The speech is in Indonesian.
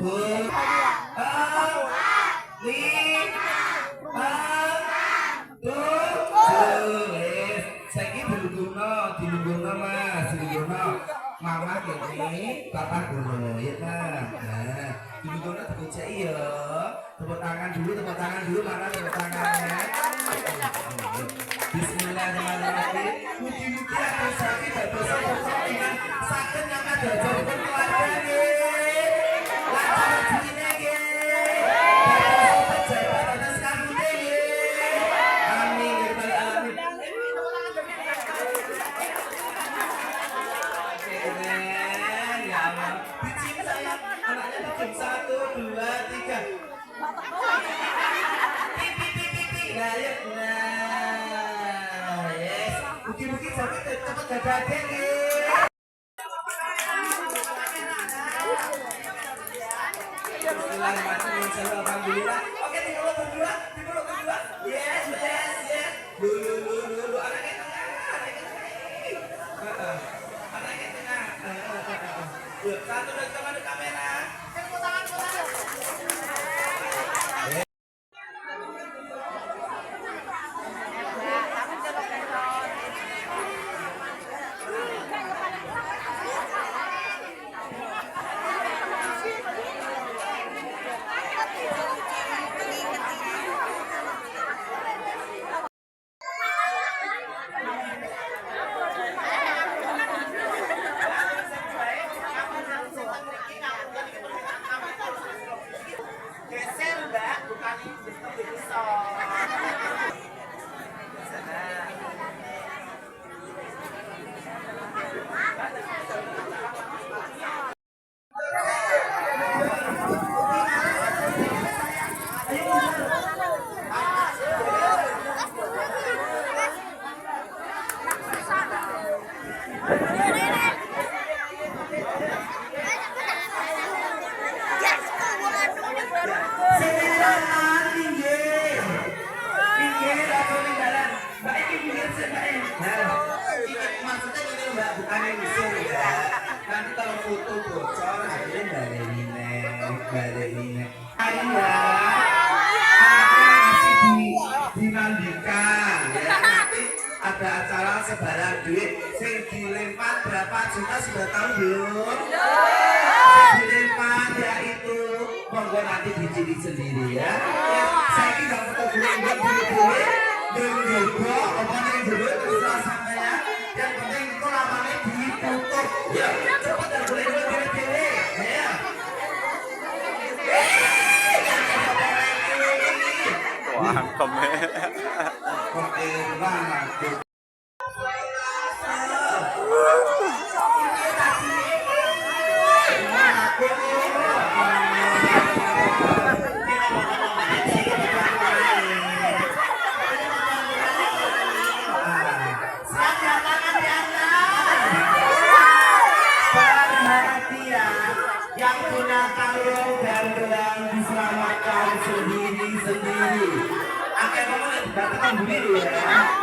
Mama gini, papa dulu, ya kan? Nah, dulu dikucai ya. Tepuk tangan dulu, mana tepuk tangannya? Bismillahirrahmanirrahim. Mugi-mugi ada sakit, ada dosa-dosa dengan sakit yang ada jauh keluarga nih. Lancar rezekinya nih. Ada pejabat, ada sekambutnya nih. Amin, ya Rabbal Alamin. Ya Allah, bicin sayang, anaknya bikin 1, 2, 3. Pipi, nah ya, nah, yes. Mungkin sampai cepat gak nih. Bismillahirrahmanirrahim. Alhamdulillah. Oke, tinggal berdua. Yes. Dulu, anaknya tengah. Anaknya tengah. Yuk, 1, 2, teman kamera. Geser mbak, bukan nanti kalau foto bocor akhirnya balik ini dimandikan ya, nanti ada acara sebaran duit sing dilempar berapa juta sudah tahu belum? Dilempar ya itu monggo nanti dicicil sendiri ya. Saya ini gak foto duit dan juga omongan duit terus sampai ya. Yang penting itu lamanya ditutup ya, cepat dan boleh diri ya. Wah, komen. Yang punya kalung dan gelang diselamatkan sendiri. Akhirnya kamu datang sendiri ya.